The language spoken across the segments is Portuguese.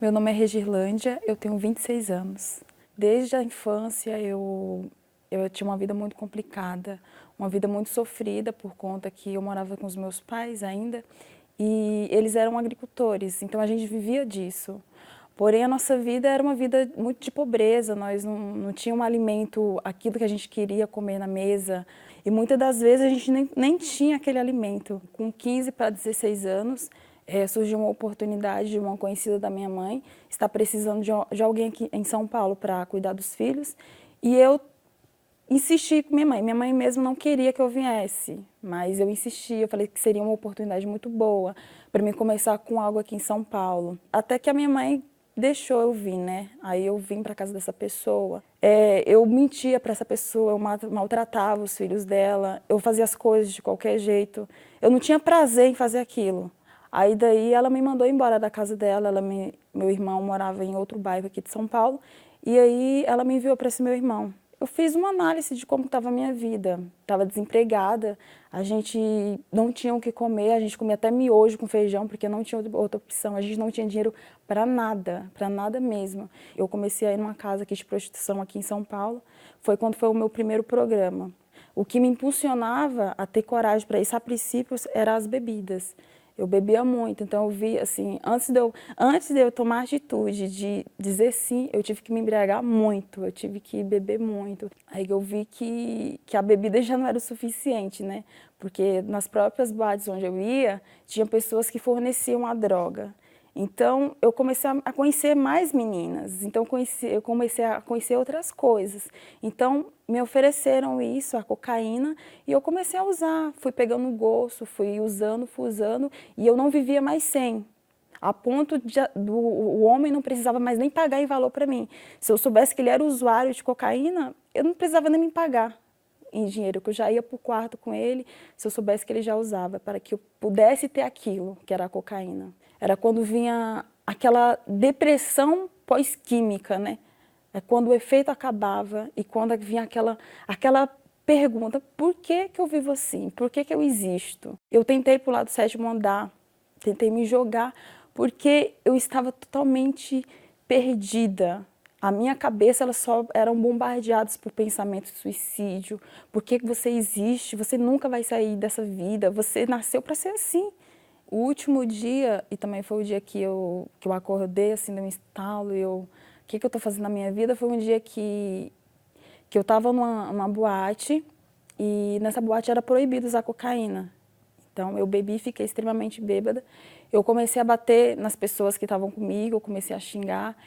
Meu nome é Regirlândia, eu tenho 26 anos. Desde a infância eu tinha uma vida muito complicada, uma vida muito sofrida por conta que eu morava com os meus pais ainda e eles eram agricultores, então a gente vivia disso. Porém, a nossa vida era uma vida muito de pobreza, nós não tínhamos um alimento, aquilo que a gente queria comer na mesa. E muitas das vezes a gente nem tinha aquele alimento. Com 15 para 16 anos, surgiu uma oportunidade de uma conhecida da minha mãe, está precisando de alguém aqui em São Paulo para cuidar dos filhos. E eu insisti com minha mãe. Minha mãe mesmo não queria que eu viesse, mas eu insisti, eu falei que seria uma oportunidade muito boa para mim começar com algo aqui em São Paulo. Até que a minha mãe deixou eu vir, né? Aí eu vim para casa dessa pessoa. Eu mentia para essa pessoa, eu maltratava os filhos dela, eu fazia as coisas de qualquer jeito. Eu não tinha prazer em fazer aquilo. Aí daí ela me mandou embora da casa dela, meu irmão morava em outro bairro aqui de São Paulo, e aí ela me enviou para esse meu irmão. Eu fiz uma análise de como estava a minha vida. Estava desempregada, a gente não tinha o que comer, a gente comia até miojo com feijão, porque não tinha outra opção, a gente não tinha dinheiro para nada mesmo. Eu comecei a ir numa casa aqui de prostituição aqui em São Paulo, foi quando foi o meu primeiro programa. O que me impulsionava a ter coragem para isso, a princípio, eram as bebidas. Eu bebia muito, então eu vi, assim, antes de eu tomar a atitude de dizer sim, eu tive que me embriagar muito, eu tive que beber muito. Aí eu vi que a bebida já não era o suficiente, né? Porque nas próprias boates onde eu ia, tinha pessoas que forneciam a droga. Então, eu comecei a conhecer mais meninas, então eu comecei a conhecer outras coisas. Então, me ofereceram isso, a cocaína, e eu comecei a usar. Fui pegando gosto, fui usando, e eu não vivia mais sem. A ponto o homem não precisava mais nem pagar em valor para mim. Se eu soubesse que ele era usuário de cocaína, eu não precisava nem me pagar em dinheiro, que eu já ia para o quarto com ele, se eu soubesse que ele já usava, para que eu pudesse ter aquilo, que era a cocaína. Era quando vinha aquela depressão pós-química, né? É quando o efeito acabava e quando vinha aquela pergunta, por que que eu vivo assim? Por que que eu existo? Eu tentei pular do sétimo andar, tentei me jogar, porque eu estava totalmente perdida. A minha cabeça, elas só eram bombardeadas por pensamentos de suicídio. Por que você existe? Você nunca vai sair dessa vida. Você nasceu para ser assim. O último dia, e também foi o dia que eu acordei, assim, deu um estalo, o que eu estou fazendo na minha vida, foi um dia que eu estava numa boate, e nessa boate era proibido usar cocaína. Então, eu bebi, fiquei extremamente bêbada. Eu comecei a bater nas pessoas que estavam comigo, eu comecei a xingar.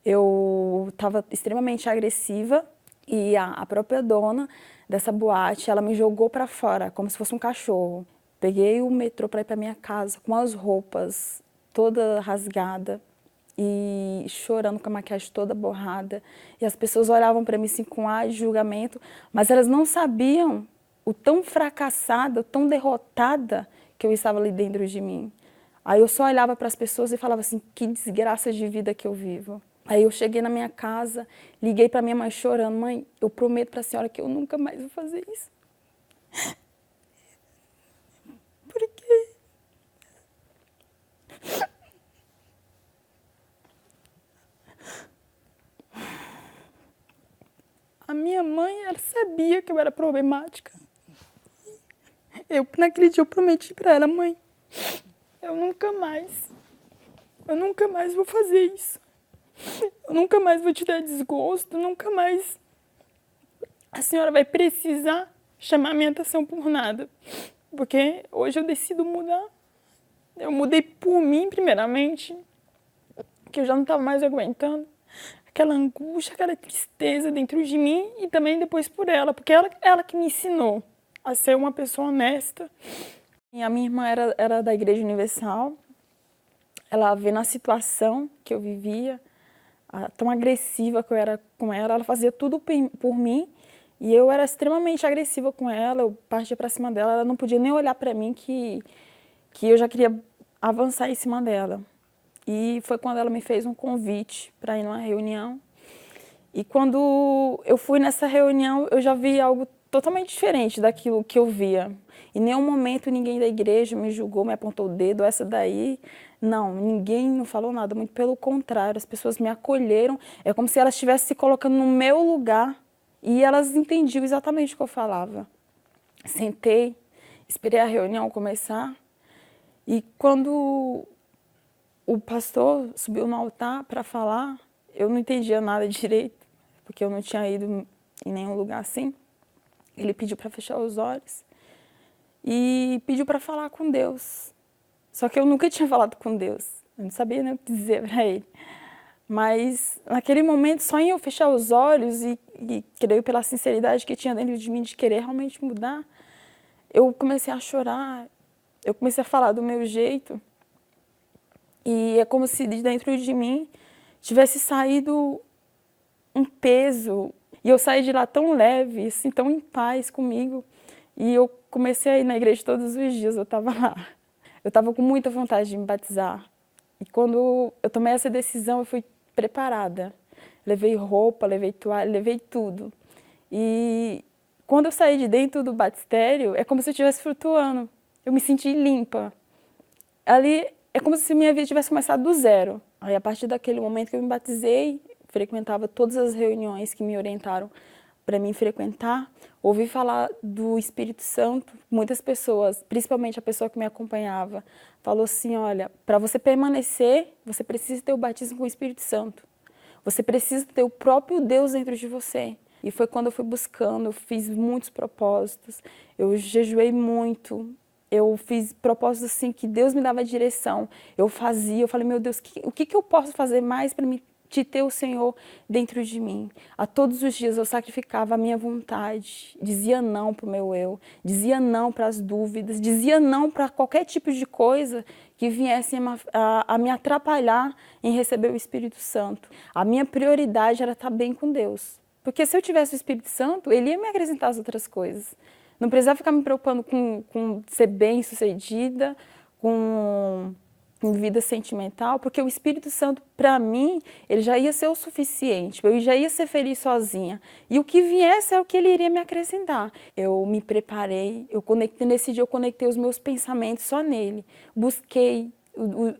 Eu estava extremamente agressiva e a própria dona dessa boate, ela me jogou para fora, como se fosse um cachorro. Peguei o metrô para ir para minha casa com as roupas toda rasgada e chorando com a maquiagem toda borrada. E as pessoas olhavam para mim assim com ar de julgamento, mas elas não sabiam o tão fracassada, o tão derrotada que eu estava ali dentro de mim. Aí eu só olhava para as pessoas e falava assim, que desgraça de vida que eu vivo. Aí eu cheguei na minha casa, liguei para minha mãe chorando, mãe, eu prometo para a senhora que eu nunca mais vou fazer isso. Por quê? A minha mãe, ela sabia que eu era problemática. Naquele dia eu prometi para ela, mãe, eu nunca mais vou fazer isso. Eu nunca mais vou te dar desgosto, nunca mais a senhora vai precisar chamar minha atenção por nada. Porque hoje eu decido mudar. Eu mudei por mim, primeiramente, que eu já não estava mais aguentando. Aquela angústia, aquela tristeza dentro de mim e também depois por ela, porque ela que me ensinou a ser uma pessoa honesta. E a minha irmã era da Igreja Universal. Ela vê na situação que eu vivia, tão agressiva que eu era com ela fazia tudo por mim e eu era extremamente agressiva com ela, eu partia para cima dela, ela não podia nem olhar para mim que eu já queria avançar em cima dela. E foi quando ela me fez um convite para ir numa reunião. E quando eu fui nessa reunião, eu já vi algo totalmente diferente daquilo que eu via. Em nenhum momento ninguém da igreja me julgou, me apontou o dedo, essa daí. Não, ninguém não falou nada, muito pelo contrário, as pessoas me acolheram. É como se elas estivessem se colocando no meu lugar e elas entendiam exatamente o que eu falava. Sentei, esperei a reunião começar e quando o pastor subiu no altar para falar, eu não entendia nada direito, porque eu não tinha ido em nenhum lugar assim. Ele pediu para fechar os olhos e pediu para falar com Deus. Só que eu nunca tinha falado com Deus, eu não sabia nem o que dizer para ele. Mas naquele momento, só em eu fechar os olhos e creio pela sinceridade que tinha dentro de mim de querer realmente mudar, eu comecei a chorar, eu comecei a falar do meu jeito. E é como se de dentro de mim tivesse saído um peso. E eu saí de lá tão leve, assim, tão em paz comigo. E eu comecei a ir na igreja todos os dias, eu estava lá. Eu estava com muita vontade de me batizar. E quando eu tomei essa decisão, eu fui preparada. Levei roupa, levei toalha, levei tudo. E quando eu saí de dentro do batistério, é como se eu estivesse flutuando. Eu me senti limpa. Ali é como se minha vida tivesse começado do zero. Aí, a partir daquele momento que eu me batizei, frequentava todas as reuniões que me orientaram para mim frequentar, ouvi falar do Espírito Santo. Muitas pessoas, principalmente a pessoa que me acompanhava, falou assim, olha, para você permanecer, você precisa ter o batismo com o Espírito Santo. Você precisa ter o próprio Deus dentro de você. E foi quando eu fui buscando, eu fiz muitos propósitos, eu jejuei muito, eu fiz propósitos assim que Deus me dava direção. Eu fazia, eu falei, meu Deus, o que eu posso fazer mais para me de ter o Senhor dentro de mim? A todos os dias eu sacrificava a minha vontade, dizia não para o meu eu, dizia não para as dúvidas, dizia não para qualquer tipo de coisa que viesse a me atrapalhar em receber o Espírito Santo. A minha prioridade era estar bem com Deus. Porque se eu tivesse o Espírito Santo, Ele ia me acrescentar as outras coisas. Não precisava ficar me preocupando com ser bem-sucedida, com vida sentimental, porque o Espírito Santo, para mim, ele já ia ser o suficiente, eu já ia ser feliz sozinha. E o que viesse é o que ele iria me acrescentar. Eu me preparei, nesse dia eu conectei os meus pensamentos só nele. Busquei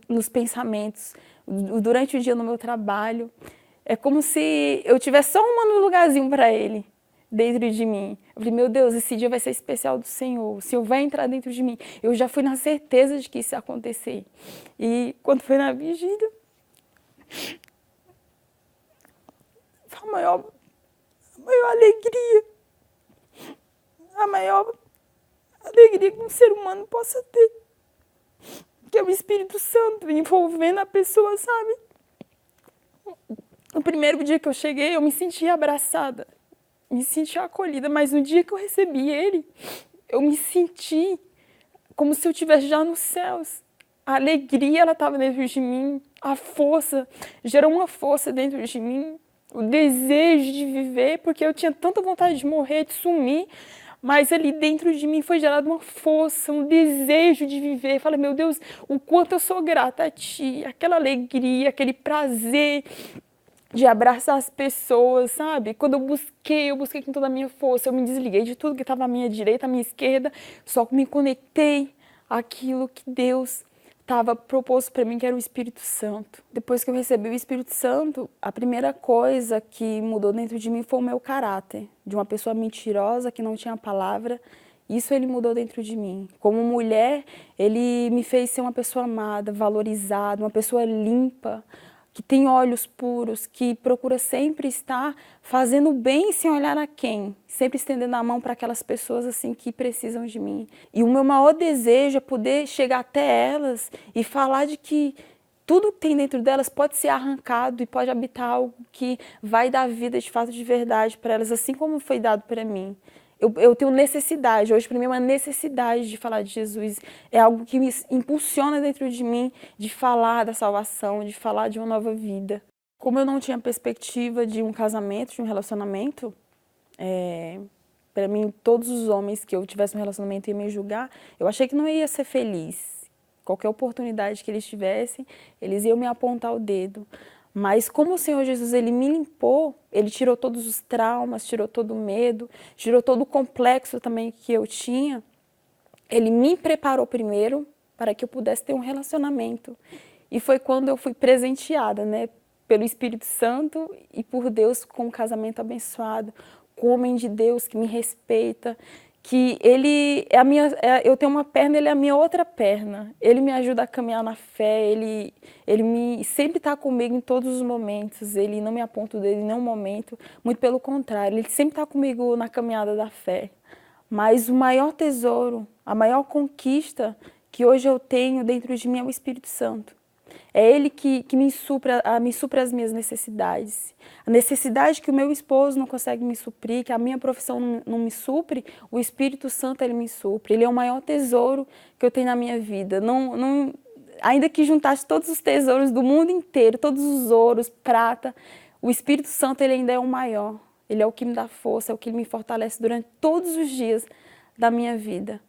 nos pensamentos, durante o dia no meu trabalho. É como se eu tivesse só um lugarzinho para ele dentro de mim. Eu falei, meu Deus, esse dia vai ser especial do Senhor. O Senhor vai entrar dentro de mim. Eu já fui na certeza de que isso ia acontecer. E quando foi na vigília, foi a maior alegria. A maior alegria que um ser humano possa ter. Que é o Espírito Santo envolvendo a pessoa, sabe? No primeiro dia que eu cheguei, eu me senti abraçada. Me senti acolhida, mas no dia que eu recebi ele, eu me senti como se eu estivesse já nos céus. A alegria, ela estava dentro de mim, a força, gerou uma força dentro de mim, o desejo de viver, porque eu tinha tanta vontade de morrer, de sumir, mas ali dentro de mim foi gerada uma força, um desejo de viver. Eu falei, meu Deus, o quanto eu sou grata a Ti, aquela alegria, aquele prazer de abraçar as pessoas, sabe? Quando eu busquei com toda a minha força, eu me desliguei de tudo que estava à minha direita, à minha esquerda, só me conectei àquilo que Deus estava proposto para mim, que era o Espírito Santo. Depois que eu recebi o Espírito Santo, a primeira coisa que mudou dentro de mim foi o meu caráter, de uma pessoa mentirosa que não tinha palavra. Isso ele mudou dentro de mim. Como mulher, ele me fez ser uma pessoa amada, valorizada, uma pessoa limpa, que tem olhos puros, que procura sempre estar fazendo bem sem olhar a quem, sempre estendendo a mão para aquelas pessoas assim que precisam de mim. E o meu maior desejo é poder chegar até elas e falar de que tudo que tem dentro delas pode ser arrancado e pode habitar algo que vai dar vida de fato de verdade para elas, assim como foi dado para mim. Eu tenho necessidade, hoje para mim é uma necessidade de falar de Jesus, é algo que me impulsiona dentro de mim de falar da salvação, de falar de uma nova vida. Como eu não tinha perspectiva de um casamento, de um relacionamento, para mim todos os homens que eu tivesse um relacionamento iam me julgar, eu achei que não ia ser feliz. Qualquer oportunidade que eles tivessem, eles iam me apontar o dedo. Mas como o Senhor Jesus, Ele me limpou, Ele tirou todos os traumas, tirou todo o medo, tirou todo o complexo também que eu tinha, Ele me preparou primeiro para que eu pudesse ter um relacionamento. E foi quando eu fui presenteada, né, pelo Espírito Santo e por Deus com um casamento abençoado, com um homem de Deus que me respeita, que ele é a minha, eu tenho uma perna, ele é a minha outra perna. Ele me ajuda a caminhar na fé, ele sempre está comigo em todos os momentos. Ele não me aponta o dedo em nenhum momento, muito pelo contrário, ele sempre está comigo na caminhada da fé. Mas o maior tesouro, a maior conquista que hoje eu tenho dentro de mim é o Espírito Santo. É Ele que me supra as minhas necessidades. A necessidade que o meu esposo não consegue me suprir, que a minha profissão não me supre, o Espírito Santo Ele me supre. Ele é o maior tesouro que eu tenho na minha vida. Ainda que juntasse todos os tesouros do mundo inteiro, todos os ouros, prata, o Espírito Santo Ele ainda é o maior. Ele é o que me dá força, é o que me fortalece durante todos os dias da minha vida.